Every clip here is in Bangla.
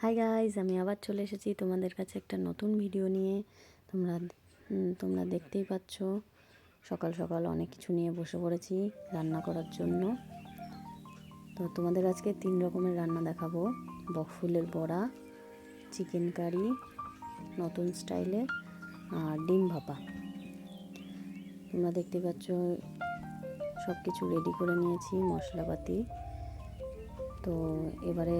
হাই গাইজ, আমি আবার চলে এসেছি তোমাদের কাছে একটা নতুন ভিডিও নিয়ে। তোমরা তোমরা দেখতেই পাচ্ছ সকাল সকাল অনেক কিছু নিয়ে বসে পড়েছি রান্না করার জন্য। তো তোমাদের আজকে 3 রকমের রান্না দেখাবো: বকফুলের বড়া, চিকেন কারি নতুন স্টাইলে, আর ডিম ভাপা। তোমরা দেখতে পাচ্ছ সব কিছু রেডি করে নিয়েছি, মশলাপাতি। তো এবারে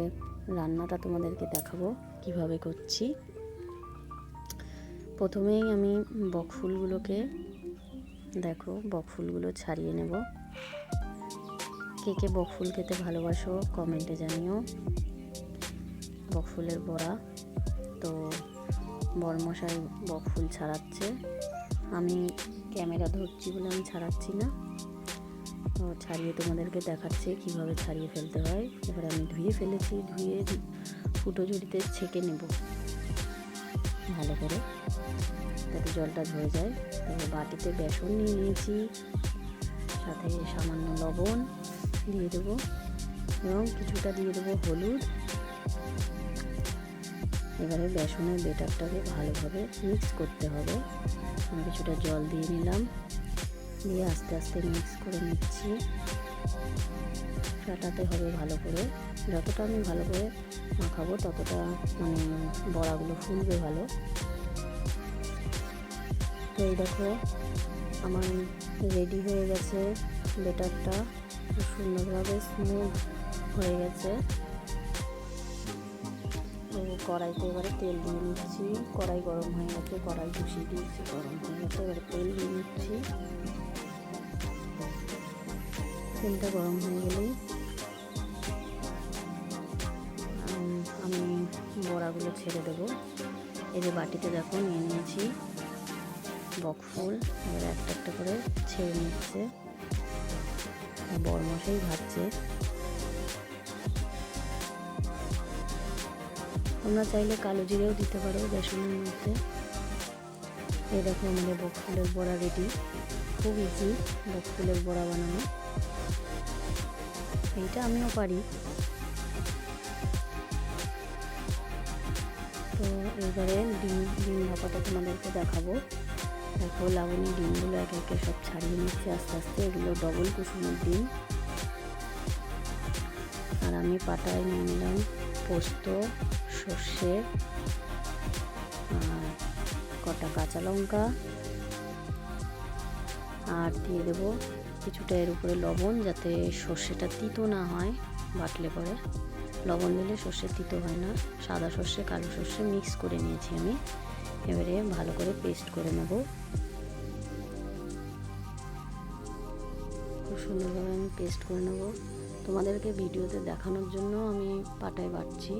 রান্নাটা তোমাদেরকে দেখাবো কিভাবে করছি। প্রথমেই আমি বকফুলগুলোকে বকফুলগুলো ছাড়িয়ে নেব। কে কে বকফুল খেতে ভালোবাসো কমেন্টে জানিও। বকফুলের বড়া। তো বড়মশাই বকফুল ছাড়াচ্ছে, আমি ক্যামেরা ধরছি বলে আমি ছাড়াচ্ছি না। তো ছাড়িয়ে তোমাদেরকে দেখাচ্ছে কিভাবে ছাড়িয়ে ফেলতে হয়। এবার আমি ধুয়ে ফেলেছি, ধুয়ে ফুটো ঝুড়িতে ছেঁকে নেব ভালো করে, যাতে জলটা ঝরে যায়। তারপর বাটিতে বেসন নিয়ে নিয়েছি, সাথে সামান্য লবণ দিয়ে দেবো এবং কিছুটা দিয়ে দেবো হলুদ। এবারে বেসনের বেটারটাকে ভালোভাবে মিক্স করতে হবে। আমি কিছুটা জল দিয়ে নিলাম, দিয়ে আস্তে আস্তে মিক্স করে নিচ্ছি। ফাটাতে হবে ভালো করে, যতটা আমি ভালো করে মাখাবো ততটা বড়াগুলো ফুলবে ভালো। তো এই দেখো আমার রেডি হয়ে গেছে বেটারটা, খুব সুন্দরভাবে স্মুথ হয়ে গেছে। তো কড়াইতে এবারে তেল দিয়ে নিচ্ছি। কড়াই গরম হয়ে গেছে, কড়াই বসিয়ে দিয়েছি, গরম হয়ে গেছে। এবারে তেল দিয়ে নিচ্ছি। তেলটা গরম হয়ে গেলেই আমি বড়াগুলো ছেড়ে দেবো। এই যে বাটিতে দেখো নিয়ে নিয়েছি বকফুল, এবার একটা একটা করে ছেড়ে নিচ্ছে। বড়মশাই ভাজছে। তোমরা চাইলে কালো জিরেও দিতে পারো বেসনের মধ্যে। এই দেখো আমাদের বকফুলের বড়া রেডি। খুব ইজি বকফুলের বড়া বানানো, এইটা আমিও পারি। তো এবারে ডিম ভাপাটা তোমাদেরকে দেখাবো। দেখো লাবণী ডিমগুলো একে একে সব ছাড়িয়ে নিচ্ছে আস্তে আস্তে। এগুলো ডবল কুসুমের ডিম। আর আমি পাটায় নিয়ে নিলাম পোস্ত, সর্ষে, আর কটা কাঁচা লঙ্কা, আর দিয়ে দেবো কিছুটা এর উপরে লবণ, যাতে সর্ষেটা তিতো না হয় বাটলে পরে। লবণ দিলে সর্ষে তিতো হয় না। সাদা সর্ষে কালো সর্ষে মিক্স করে নিয়েছি আমি। এবারে ভালো করে পেস্ট করে নেব। খুব সুন্দরভাবে আমি পেস্ট করে নেব। তোমাদেরকে ভিডিওতে দেখানোর জন্য আমি পাটায় বাটছি।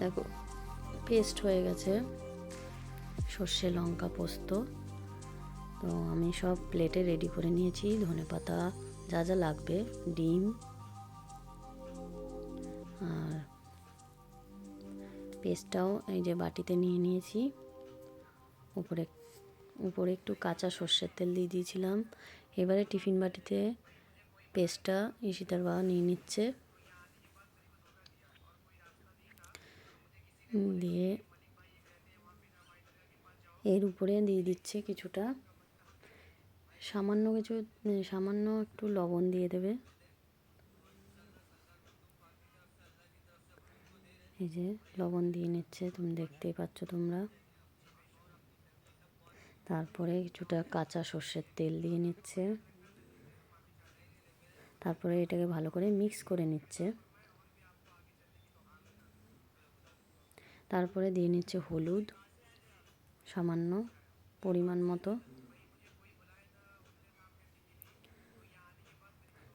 দেখো পেস্ট হয়ে গেছে সর্ষে লঙ্কা পোস্ত। তো আমি সব প্লেটে রেডি করে নিয়েছি। ধনেপাতা, যা যা লাগবে, ডিম, আর পেস্টটাও এই যে বাটিতে নিয়ে নিয়েছি। উপরে একটু কাঁচা সর্ষের তেল দিয়ে দিয়েছিলাম। এবারে টিফিন বাটিতে পেস্টটা ঈশিতার বাবা নিয়ে নিচ্ছে, দিয়ে এর উপরে দিয়ে দিচ্ছে কিছুটা সামান্য একটু লবণ দিয়ে দেবে। এই যে লবণ দিয়ে নিচ্ছে, তুমি দেখতেই পাচ্ছ তোমরা। তারপরে কিছুটা কাঁচা সর্ষের তেল দিয়ে নিচ্ছে। তারপরে এটাকে ভালো করে মিক্স করে নিচ্ছে। তারপরে দিয়ে নিচ্ছে হলুদ সামান্য পরিমাণ মতো।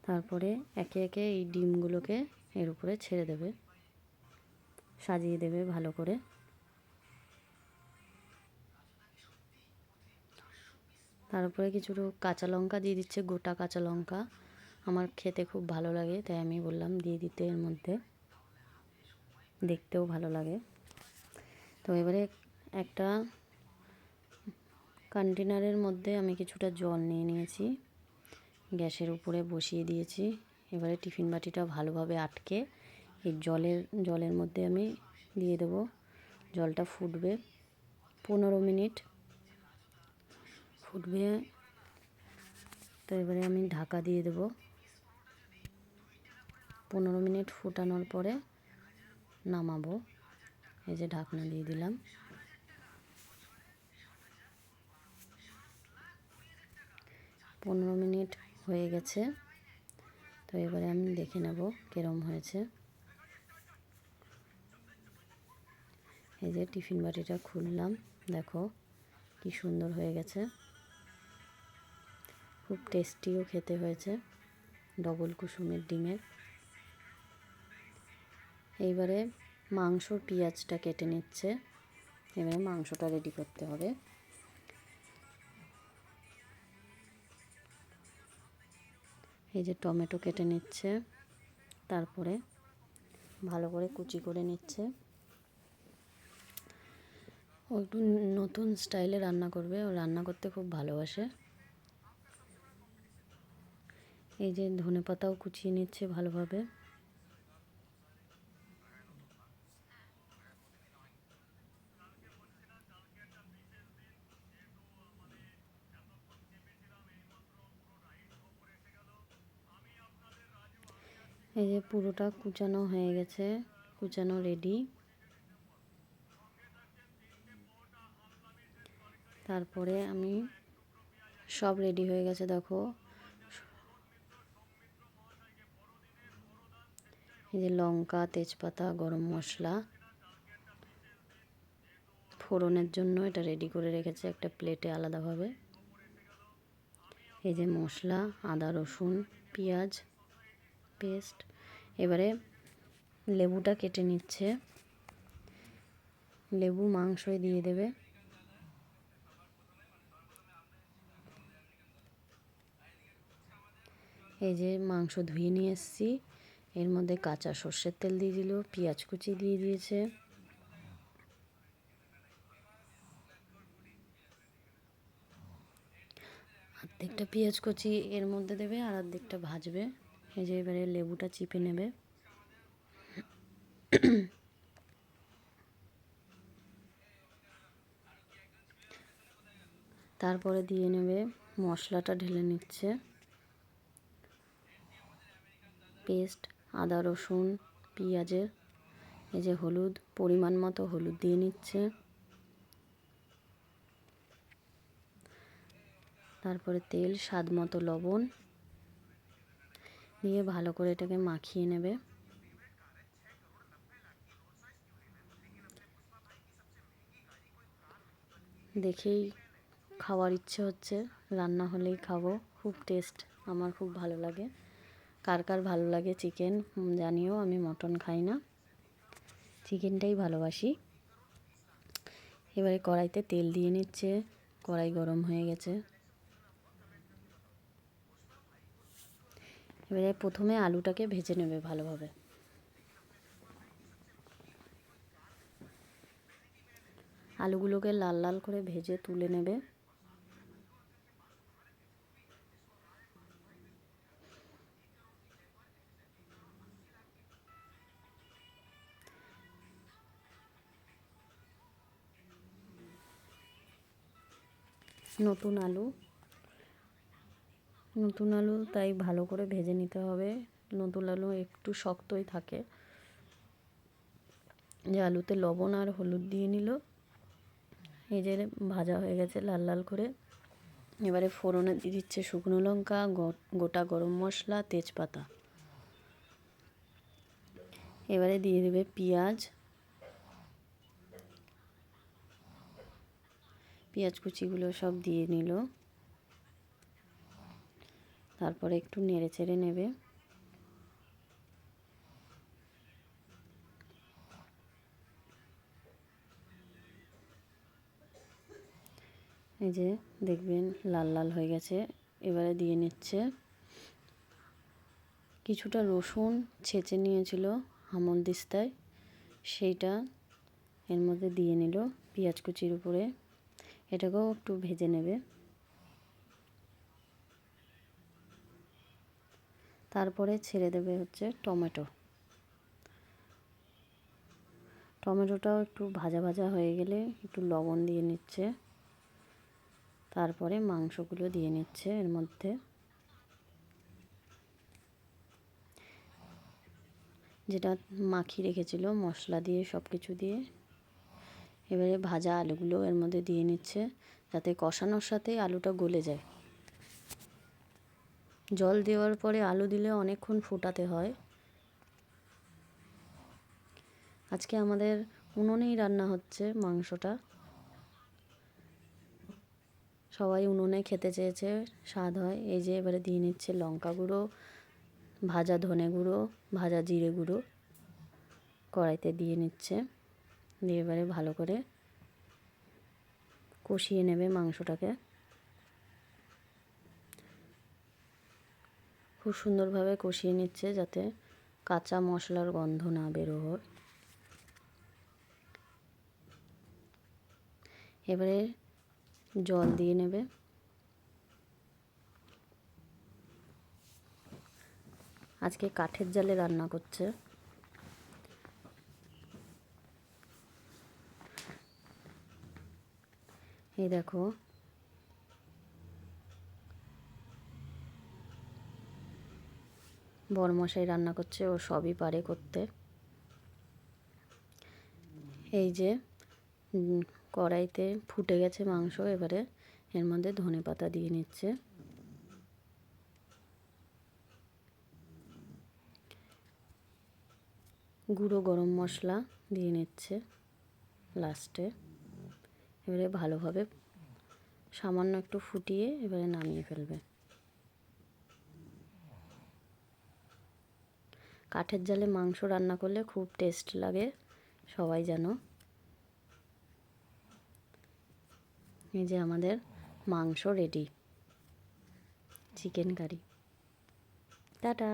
তারপরে একে একে এই ডিমগুলোকে এর উপরে ছেড়ে দেবে, সাজিয়ে দেবে ভালো করে। তারপরে কিছু কাঁচা লঙ্কা দিয়ে দিচ্ছে, গোটা কাঁচা লঙ্কা। আমার খেতে খুব ভালো লাগে, তাই আমি বললাম দিয়ে দিতে। এর মধ্যে দেখতেও ভালো লাগে। তো এবারে একটা কন্টেনারের মধ্যে আমি কিছুটা জল নিয়ে নিয়েছি, গ্যাসের উপরে বসিয়ে দিয়েছি। এবারে টিফিন বাটিটা ভালোভাবে আটকে এই জলের মধ্যে আমি দিয়ে দেবো। জলটা ফুটবে 15 মিনিট ফুটবে। তো এবারে আমি ঢাকা দিয়ে দেবো। 15 মিনিট ফুটানোর পরে নামাবো। এই যে ঢাকনা দিয়ে দিলাম। পনেরো মিনিট হয়ে গেছে। তো এবারে আমি দেখে নেব কিরম হয়েছে। এই যে টিফিন বাটিটা খুললাম, দেখো কি সুন্দর হয়ে গেছে। খুব টেস্টিও খেতে হয়েছে, ডবল কুসুমের ডিমের। এইবারে মাংস পেঁয়াজটা কেটে নিচ্ছে। এবারে মাংসটা রেডি করতে হবে। এই যে টমেটো কেটে নিচ্ছে, তারপরে ভালো করে কুচি করে নিচ্ছে। ও একটু নতুন স্টাইলে রান্না করবে, ও রান্না করতে খুব ভালোবাসে। এই যে ধনেপাতাও কুচিয়ে নিচ্ছে ভালোভাবে। এই যে পুরোটা কুচানো হয়ে গেছে, কুচানো রেডি। তারপরে আমি সব রেডি হয়ে গেছে, দেখো। এই যে লঙ্কা, তেজপাতা, গরম মশলা ফোড়নের জন্য এটা রেডি করে রেখেছে একটা প্লেটে আলাদাভাবে। এই যে মশলা, আদা রসুন পেঁয়াজ পেস্ট। এবারে লেবুটা কেটে নিচ্ছে, লেবু মাংসই দিয়ে দেবে। এই যে মাংস ধুয়ে নিয়ে এসেছি, এর মধ্যে কাঁচা সর্ষের তেল দিয়ে দিল, পেঁয়াজ কুচি দিয়ে দিয়েছে। অর্ধেকটা পেঁয়াজ কুচি এর মধ্যে দেবে আর অর্ধেকটা ভাজবে। এই যে এবারে লেবুটা চিপে নেবে। তারপরে দিয়ে নেবে, মশলাটা ঢেলে নিচ্ছে। পেস্ট আদা রসুন পেঁয়াজের। এই যে হলুদ, পরিমাণ মতো হলুদ দিয়ে নিচ্ছে। তারপরে তেল, স্বাদ মতো লবণ দিয়ে ভালো করে এটাকে মাখিয়ে নেবে। দেখেই খাওয়ার ইচ্ছে হচ্ছে, রান্না হলেই খাবো। খুব টেস্ট, আমার খুব ভালো লাগে। কার কার ভালো লাগে চিকেন জানিও। আমি মটন খাই না, চিকেনটাই ভালোবাসি। এবারে কড়াইতে তেল দিয়ে নিচ্ছে, কড়াই গরম হয়ে গেছে। এবারে প্রথমে আলুটাকে ভেজে নেবে ভালোভাবে। আলুগুলোকে লাল লাল করে ভেজে তুলে নেবে। নতুন আলু তাই ভালো করে ভেজে নিতে হবে। নতুন আলু একটু শক্তই থাকে। যে আলুতে লবণ আর হলুদ দিয়ে নিল। এই যে ভাজা হয়ে গেছে লাল লাল করে। এবারে ফোড়নে দিয়ে দিচ্ছে শুকনো লঙ্কা, গোটা গরম মশলা, তেজপাতা। এবারে দিয়ে দেবে পেঁয়াজ কুচিগুলো সব দিয়ে নিল। তারপরে একটু নেড়ে চেড়ে নেবে। এই যে দেখবেন লাল লাল হয়ে গেছে। এবারে দিয়ে নিচ্ছে কিছুটা রসুন ছেঁচে নিয়েছিল হামলদিস্তায়, সেইটা এর মধ্যে দিয়ে নিল পেঁয়াজ কুচির উপরে। এটাকেও একটু ভেজে নেবে। তারপরে ছেড়ে দেবে হচ্ছে টমেটো। টমেটোটাও একটু ভাজা ভাজা হয়ে গেলে একটু লবণ দিয়ে নিচ্ছে, তারপরে মাংসগুলো দিয়ে নিচ্ছে এর মধ্যে। যেটা মাখিয়ে রেখেছিল মশলা দিয়ে সব কিছু দিয়ে, এবারে ভাজা আলুগুলো এর মধ্যে দিয়ে নিচ্ছে যাতে কষানোর সাথে আলুটা গলে যায়। জল দেওয়ার পরে আলু দিলে অনেকক্ষণ ফোটাতে হয়। আজকে আমাদের উনুনেই রান্না হচ্ছে মাংসটা, সবাই উনুনে খেতে চেয়েছে, স্বাদ হয়। এই যে এবারে দিয়ে নিচ্ছে লঙ্কা গুঁড়ো, ভাজা ধনে গুঁড়ো, ভাজা জিরে গুঁড়ো কড়াইতে দিয়ে নিচ্ছে, দিয়ে এবারে ভালো করে কষিয়ে নেবে মাংসটাকে। খুব সুন্দরভাবে কষিয়ে নিচ্ছে যাতে কাঁচা মশলার গন্ধ না বেরো হয়। এবারে জল দিয়ে নেবে। আজকে কাঠের জালে রান্না করছে। এই দেখো বড়মশাই রান্না করছে, ও সবই পারে করতে। এই যে কড়াইতে ফুটে গেছে মাংস, এবারে এর মধ্যে ধনেপাতা দিয়ে নিচ্ছে। গুঁড়ো গরম মশলা দিয়ে নিচ্ছে লাস্টে। এবারে ভালোভাবে সামান্য একটু ফুটিয়ে এবারে নামিয়ে ফেলবে। কাঠের জালে মাংস রান্না করলে খুব টেস্ট লাগে, সবাই জানো। এই যে আমাদের মাংস রেডি, চিকেন কারি। টাটা।